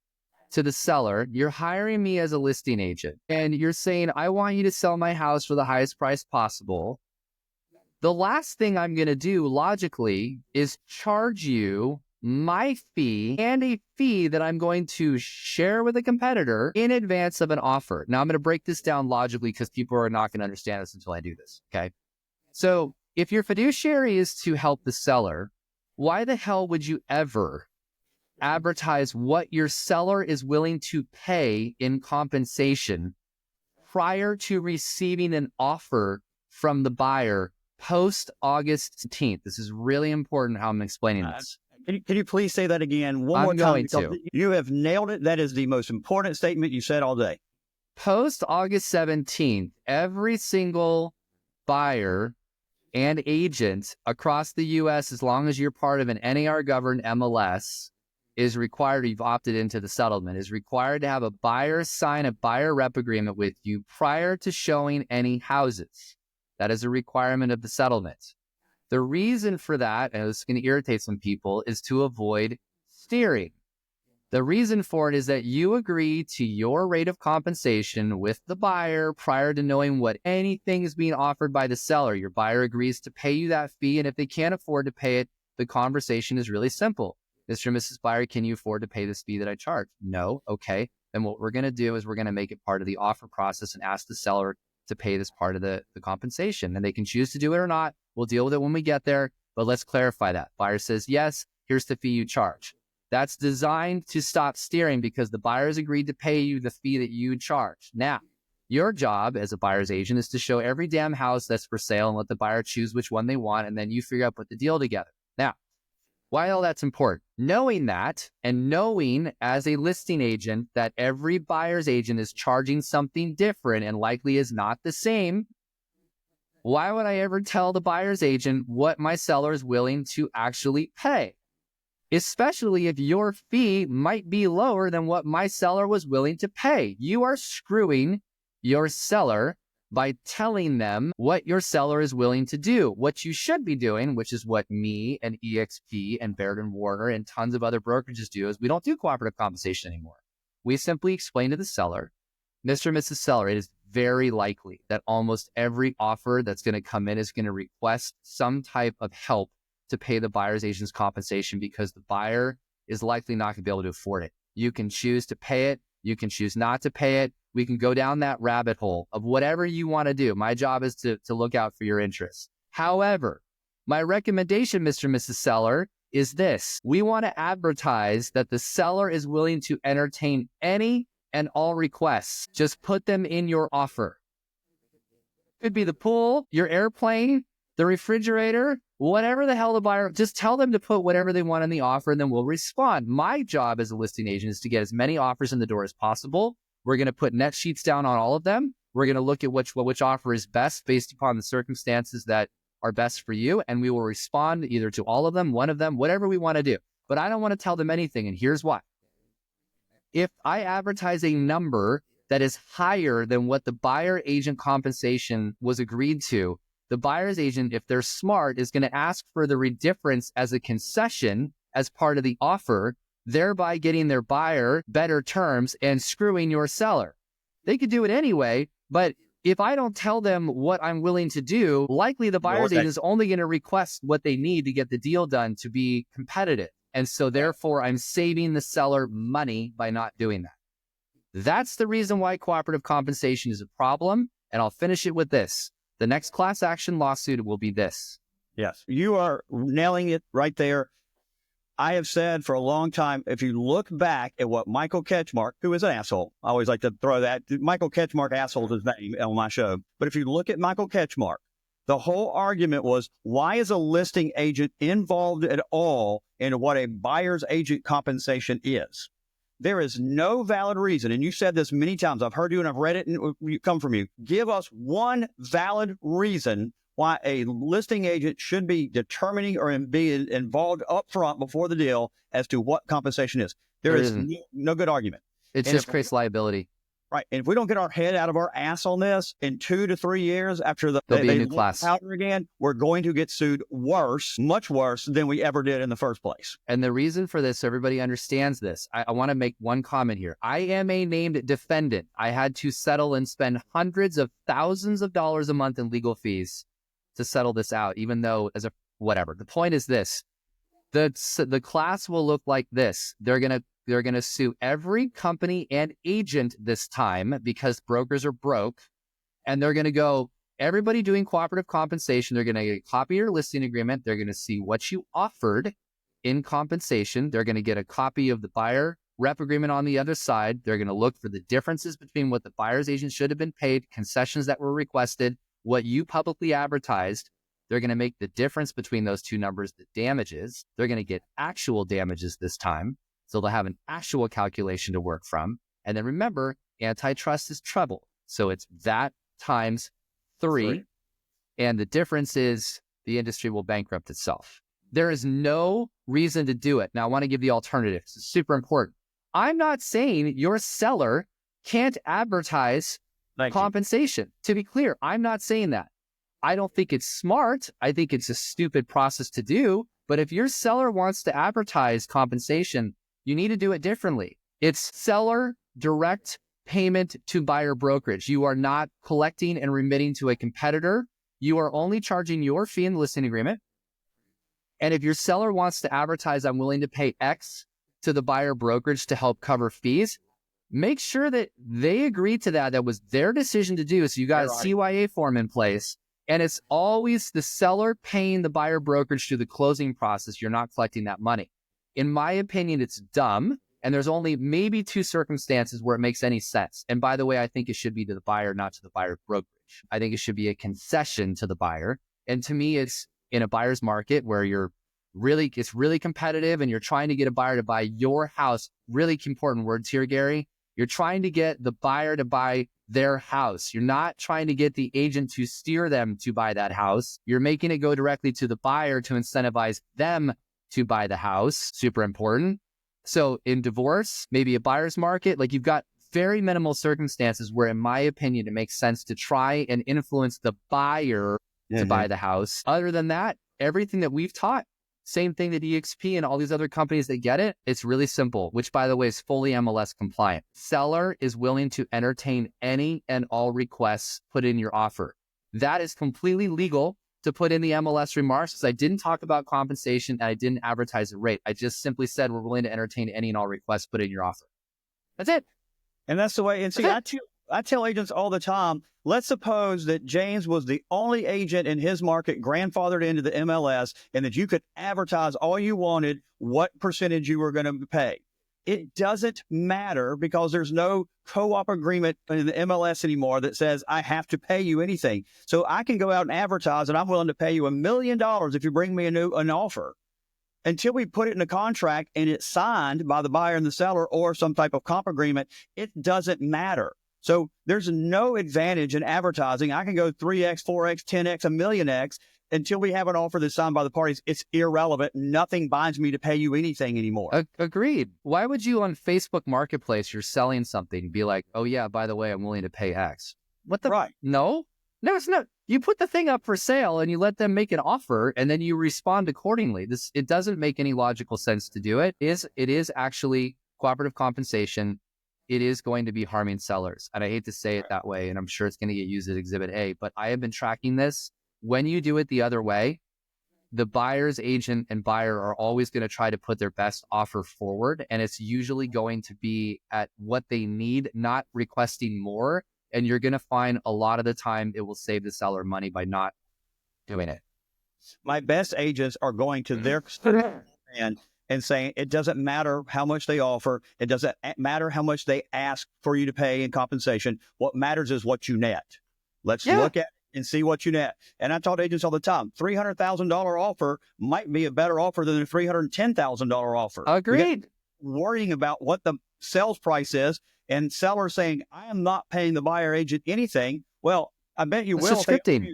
to the seller, you're hiring me as a listing agent, and you're saying, I want you to sell my house for the highest price possible. The last thing I'm going to do logically is charge you my fee and a fee that I'm going to share with a competitor in advance of an offer. Now I'm going to break this down logically because people are not going to understand this until I do this. Okay. So if your fiduciary is to help the seller, why the hell would you ever advertise what your seller is willing to pay in compensation prior to receiving an offer from the buyer post August 10th? This is really important how I'm explaining this. Can you please say that again one more time? I'm going to. You have nailed it. That is the most important statement you said all day. Post August 17th, every single buyer and agent across the U.S., as long as you're part of an NAR-governed MLS, is required, you've opted into the settlement, is required to have a buyer sign a buyer rep agreement with you prior to showing any houses. That is a requirement of the settlement. The reason for that, and it's going to irritate some people, is to avoid steering. The reason for it is that you agree to your rate of compensation with the buyer prior to knowing what anything is being offered by the seller. Your buyer agrees to pay you that fee, and if they can't afford to pay it, the conversation is really simple. Mr. and Mrs. Buyer, can you afford to pay this fee that I charge? No. Okay. Then what we're going to do is we're going to make it part of the offer process and ask the seller to pay this part of the compensation. And they can choose to do it or not. We'll deal with it when we get there, but let's clarify that. Buyer says, yes, here's the fee you charge. That's designed to stop steering because the buyer's agreed to pay you the fee that you charge. Now, your job as a buyer's agent is to show every damn house that's for sale and let the buyer choose which one they want, and then you figure out put the deal together. Now, why all that's important? Knowing that and knowing as a listing agent that every buyer's agent is charging something different and likely is not the same, why would I ever tell the buyer's agent what my seller is willing to actually pay? Especially if your fee might be lower than what my seller was willing to pay. You are screwing your seller by telling them what your seller is willing to do. What you should be doing, which is what me and EXP and Baird and Warner and tons of other brokerages do, is we don't do cooperative compensation anymore. We simply explain to the seller, Mr. and Mrs. Seller, it is very likely that almost every offer that's going to come in is going to request some type of help to pay the buyer's agent's compensation because the buyer is likely not going to be able to afford it. You can choose to pay it. You can choose not to pay it. We can go down that rabbit hole of whatever you want to do. My job is to look out for your interests. However, my recommendation, Mr. and Mrs. Seller, is this. We want to advertise that the seller is willing to entertain any and all requests. Just put them in your offer. Could be the pool, your airplane, the refrigerator, whatever the hell the buyer, just tell them to put whatever they want in the offer and then we'll respond. My job as a listing agent is to get as many offers in the door as possible. We're going to put net sheets down on all of them. We're going to look at which offer is best based upon the circumstances that are best for you. And we will respond either to all of them, one of them, whatever we want to do. But I don't want to tell them anything. And here's why. If I advertise a number that is higher than what the buyer agent compensation was agreed to, the buyer's agent, if they're smart, is going to ask for the difference as a concession as part of the offer, thereby getting their buyer better terms and screwing your seller. They could do it anyway, but if I don't tell them what I'm willing to do, likely the buyer's agent is only going to request what they need to get the deal done to be competitive. And so therefore, I'm saving the seller money by not doing that. That's the reason why cooperative compensation is a problem. And I'll finish it with this. The next class action lawsuit will be this. Yes, you are nailing it right there. I have said for a long time, if you look back at what Michael Ketchmark, who is an asshole, I always like to throw that, Michael Ketchmark asshole is his name on my show. But if you look at Michael Ketchmark, the whole argument was, why is a listing agent involved at all in what a buyer's agent compensation is? There is no valid reason, and you said this many times. I've heard you and I've read it, and it come from you. Give us one valid reason why a listing agent should be determining or be involved up front before the deal as to what compensation is. There is no good argument. It just creates liability. Right. And if we don't get our head out of our ass on this in 2 to 3 years after there'll be a new class powder again, we're going to get sued worse, much worse than we ever did in the first place. And the reason for this, so everybody understands this, I want to make one comment here. I am a named defendant. I had to settle and spend hundreds of thousands of dollars a month in legal fees to settle this out, even though whatever. The point is this, the class will look like this. They're going to sue every company and agent this time because brokers are broke. And they're going to go, everybody doing cooperative compensation, they're going to get a copy of your listing agreement. They're going to see what you offered in compensation. They're going to get a copy of the buyer rep agreement on the other side. They're going to look for the differences between what the buyer's agent should have been paid, concessions that were requested, what you publicly advertised. They're going to make the difference between those two numbers, the damages. They're going to get actual damages this time. So they'll have an actual calculation to work from. And then remember, antitrust is treble. So it's that times 3. And the difference is the industry will bankrupt itself. There is no reason to do it. Now, I want to give the alternative. This is super important. I'm not saying your seller can't advertise compensation. To be clear, I'm not saying that. I don't think it's smart. I think it's a stupid process to do. But if your seller wants to advertise compensation, You need to do it differently. It's seller direct payment to buyer brokerage. You are not collecting and remitting to a competitor. You are only charging your fee in the listing agreement. And if your seller wants to advertise, I'm willing to pay X to the buyer brokerage to help cover fees, make sure that they agree to that. That was their decision to do. So you got a CYA form in place. And it's always the seller paying the buyer brokerage through the closing process. You're not collecting that money. In my opinion, it's dumb. And there's only maybe 2 circumstances where it makes any sense. And by the way, I think it should be to the buyer, not to the buyer brokerage. I think it should be a concession to the buyer. And to me, it's in a buyer's market where it's really competitive and you're trying to get a buyer to buy your house. Really important words here, Gary. You're trying to get the buyer to buy their house. You're not trying to get the agent to steer them to buy that house. You're making it go directly to the buyer to incentivize them to buy the house. Super important. So in divorce, maybe a buyer's market, like you've got very minimal circumstances where, in my opinion, it makes sense to try and influence the buyer to buy the house. Other than that, everything that we've taught, same thing that EXP and all these other companies that get it, it's really simple, which by the way is fully MLS compliant. Seller is willing to entertain any and all requests put in your offer. That is completely legal to put in the MLS remarks, because I didn't talk about compensation and I didn't advertise the rate. I just simply said we're willing to entertain any and all requests put in your offer. That's it. And that's the way. And see, I tell agents all the time, let's suppose that James was the only agent in his market grandfathered into the MLS and that you could advertise all you wanted, what percentage you were going to pay. It doesn't matter because there's no co-op agreement in the MLS anymore that says I have to pay you anything. So I can go out and advertise and I'm willing to pay you $1 million if you bring me an offer. Until we put it in a contract and it's signed by the buyer and the seller or some type of comp agreement, it doesn't matter. So there's no advantage in advertising. I can go 3X, 4X, 10X, a million X. Until we have an offer that's signed by the parties, it's irrelevant. Nothing binds me to pay you anything anymore. Agreed. Why would you on Facebook Marketplace, you're selling something, be like, oh yeah, by the way, I'm willing to pay X? What the? Right. No, it's not. You put the thing up for sale and you let them make an offer and then you respond accordingly. It doesn't make any logical sense to do it. It is actually cooperative compensation. It is going to be harming sellers. And I hate to say it that way. And I'm sure it's going to get used as Exhibit A, but I have been tracking this. When you do it the other way, the buyer's agent and buyer are always going to try to put their best offer forward. And it's usually going to be at what they need, not requesting more. And you're going to find a lot of the time it will save the seller money by not doing it. My best agents are going to their and saying it doesn't matter how much they offer. It doesn't matter how much they ask for you to pay in compensation. What matters is what you net. Let's look at and see what you net. And I tell agents all the time, $300,000 offer might be a better offer than a $310,000 offer. Agreed. Worrying about what the sales price is and seller saying, I am not paying the buyer agent anything. Well, I bet you will. Scripting.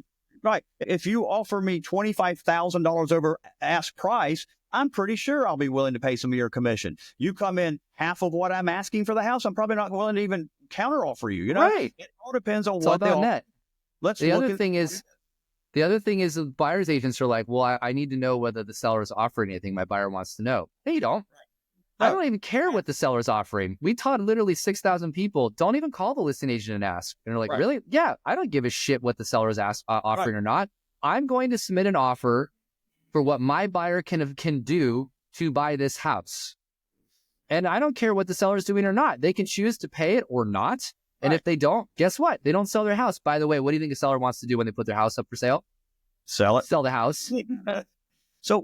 Right. If you offer me $25,000 over ask price, I'm pretty sure I'll be willing to pay some of your commission. You come in half of what I'm asking for the house, I'm probably not willing to even counter offer you. You know, right. It all depends on it's what all about net. The other thing is the buyer's agents are like, well, I need to know whether the seller is offering anything. My buyer wants to know. No, you don't. I don't even care what the seller is offering. We taught literally 6,000 people, don't even call the listing agent and ask. And they're like, really? Yeah, I don't give a shit what the seller is offering or not. I'm going to submit an offer for what my buyer can do to buy this house. And I don't care what the seller is doing or not. They can choose to pay it or not. And if they don't, guess what? They don't sell their house. By the way, what do you think a seller wants to do when they put their house up for sale? Sell it. Sell the house. So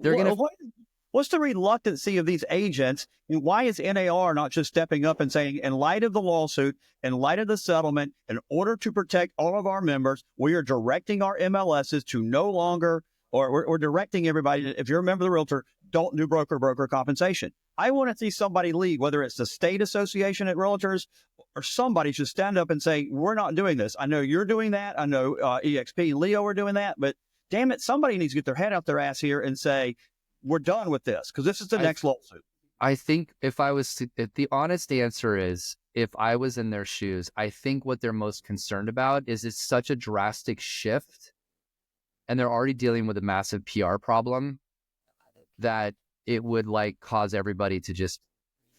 what's the reluctancy of these agents, and why is NAR not just stepping up and saying, in light of the lawsuit, in light of the settlement, in order to protect all of our members, we are directing our MLSs to no longer, or we're directing everybody, if you're a member of the Realtor, don't do broker compensation. I want to see somebody lead, whether it's the state association at Realtors or somebody should stand up and say, we're not doing this. I know you're doing that. I know EXP and Leo are doing that, but damn it, somebody needs to get their head out their ass here and say, we're done with this because this is the next lawsuit. I think if the honest answer is, if I was in their shoes, I think what they're most concerned about is it's such a drastic shift and they're already dealing with a massive PR problem that it would cause everybody to just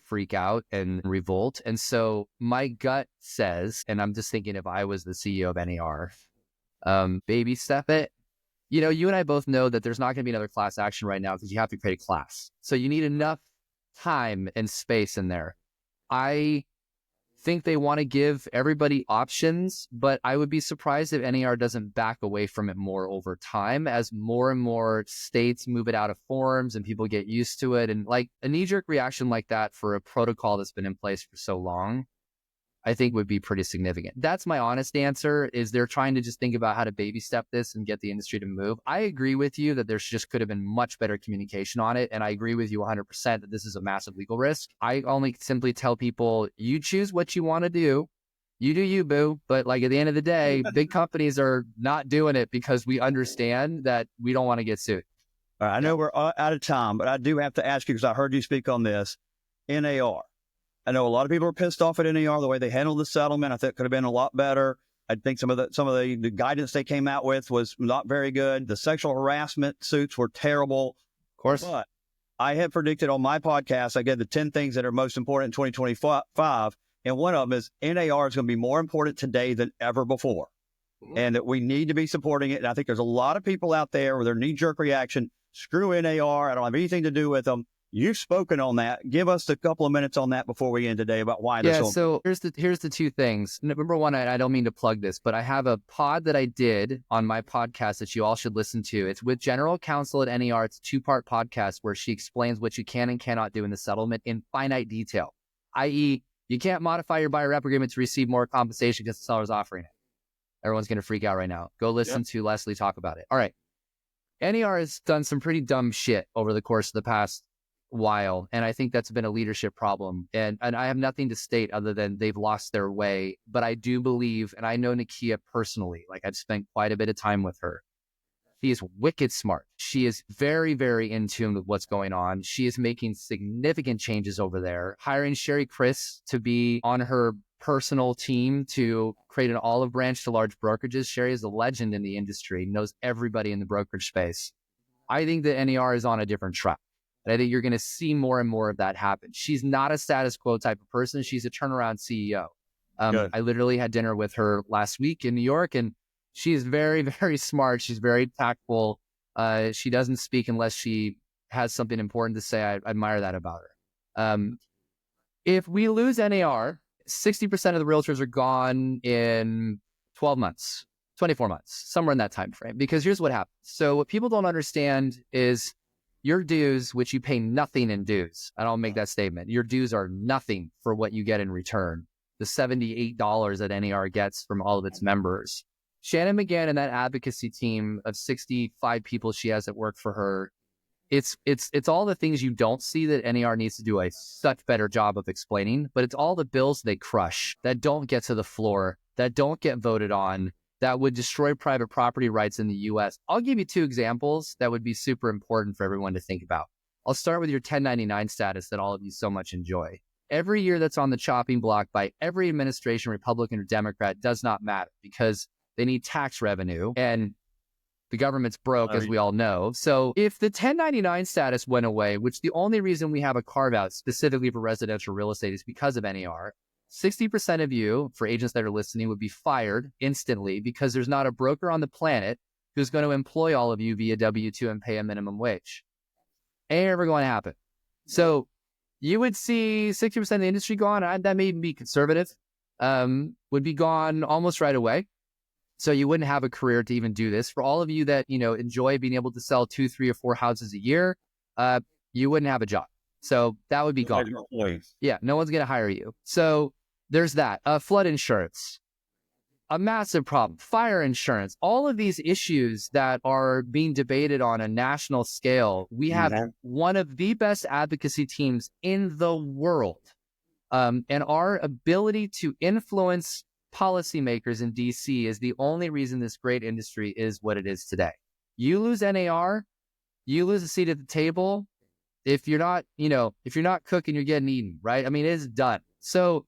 freak out and revolt. And so my gut says, and I'm just thinking if I was the CEO of NAR, baby step it. You know, you and I both know that there's not going to be another class action right now because you have to create a class. So you need enough time and space in there. I think they want to give everybody options, but I would be surprised if NAR doesn't back away from it more over time as more and more states move it out of forms and people get used to it. And like a knee-jerk reaction like that for a protocol that's been in place for so long, I think would be pretty significant. That's my honest answer, is they're trying to just think about how to baby step this and get the industry to move. I agree with you that there just could have been much better communication on it. And I agree with you 100% that this is a massive legal risk. I only simply tell people, you choose what you want to do. You do you, boo. But like at the end of the day, big companies are not doing it because we understand that we don't want to get sued. All right, I know we're out of time, but I do have to ask you because I heard you speak on this. NAR. I know a lot of people are pissed off at NAR the way they handled the settlement. I think it could have been a lot better. I think some of the guidance they came out with was not very good. The sexual harassment suits were terrible. Of course. But I had predicted on my podcast, I gave the 10 things that are most important in 2025. And one of them is NAR is going to be more important today than ever before. And that we need to be supporting it. And I think there's a lot of people out there with their knee-jerk reaction, screw NAR, I don't have anything to do with them. You've spoken on that. Give us a couple of minutes on that before we end today about why this. Yeah, so here's the two things. Number one, I don't mean to plug this, but I have a pod that I did on my podcast that you all should listen to. It's with General Counsel at NAR. It's a 2-part podcast where she explains what you can and cannot do in the settlement in finite detail, i.e., you can't modify your buyer rep agreement to receive more compensation because the seller's offering it. Everyone's going to freak out right now. Go listen to Leslie talk about it. All right. NAR has done some pretty dumb shit over the course of the past while, and I think that's been a leadership problem. And I have nothing to state other than they've lost their way. But I do believe, and I know Nakia personally, like I've spent quite a bit of time with her. She is wicked smart. She is very, very in tune with what's going on. She is making significant changes over there, hiring Sherry Chris to be on her personal team to create an olive branch to large brokerages. Sherry is a legend in the industry, knows everybody in the brokerage space. I think that NAR is on a different track. And I think you're going to see more and more of that happen. She's not a status quo type of person. She's a turnaround CEO. I literally had dinner with her last week in New York, and she's very, very smart. She's very tactful. She doesn't speak unless she has something important to say. I admire that about her. If we lose NAR, 60% of the realtors are gone in 12 months, 24 months, somewhere in that time frame. Because here's what happens. So what people don't understand is your dues, which you pay nothing in dues. I don't make that statement. Your dues are nothing for what you get in return. The $78 that NAR gets from all of its members. Shannon McGann and that advocacy team of 65 people she has that work for her, it's all the things you don't see that NAR needs to do a such better job of explaining, but it's all the bills they crush that don't get to the floor, that don't get voted on, that would destroy private property rights in the U.S. I'll give you 2 examples that would be super important for everyone to think about. I'll start with your 1099 status that all of you so much enjoy. Every year that's on the chopping block by every administration, Republican or Democrat, does not matter because they need tax revenue and the government's broke, as we all know. So if the 1099 status went away, which the only reason we have a carve out specifically for residential real estate is because of NAR, 60% of you, for agents that are listening, would be fired instantly because there's not a broker on the planet who's going to employ all of you via W-2 and pay a minimum wage. Ain't ever going to happen. So you would see 60% of the industry gone. That may even be conservative, would be gone almost right away. So you wouldn't have a career to even do this. For all of you that, enjoy being able to sell 2, 3, or 4 houses a year, you wouldn't have a job. So that would be gone. Yeah, no one's going to hire you. So there's that. Flood insurance, a massive problem. Fire insurance, all of these issues that are being debated on a national scale. We have one of the best advocacy teams in the world. And our ability to influence policymakers in DC is the only reason this great industry is what it is today. You lose NAR, you lose a seat at the table. If you're not cooking, you're getting eaten, right? I mean, it's done. So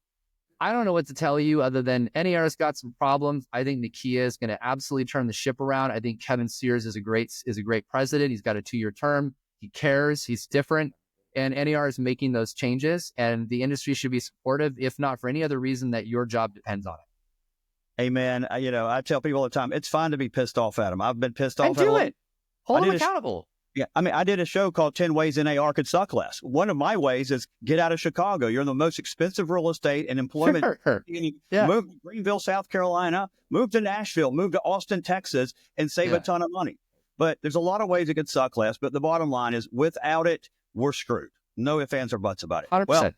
I don't know what to tell you other than NAR's got some problems. I think Nakia is going to absolutely turn the ship around. I think Kevin Sears is a great president. He's got a 2-year term. He cares. He's different. And NAR is making those changes, and the industry should be supportive, if not for any other reason that your job depends on it. Amen. I tell people all the time, it's fine to be pissed off at them. I've been pissed off And at do them. it. Hold them accountable. Yeah, I mean, I did a show called 10 Ways NAR Could Suck Less. One of my ways is get out of Chicago. You're in the most expensive real estate and employment. Sure. Yeah. Move to Greenville, South Carolina, move to Nashville, move to Austin, Texas, and save a ton of money. But there's a lot of ways it could suck less. But the bottom line is, without it, we're screwed. No ifs, ands, or buts about it. 100%. Well,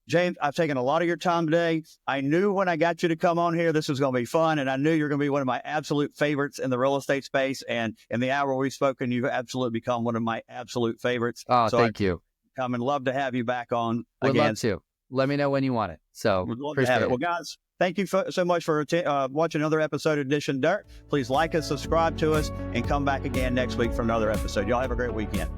James, I've taken a lot of your time today. I knew when I got you to come on here, this was going to be fun. And I knew you're going to be one of my absolute favorites in the real estate space. And in the hour we've spoken, you've absolutely become one of my absolute favorites. Oh, so thank you. Come and love to have you back on Would again. love to. Let me know when you want it. So We'd love to have it. Well, guys, thank you so much for watching another episode of Dishin Dirt. Please like us, subscribe to us, and come back again next week for another episode. Y'all have a great weekend.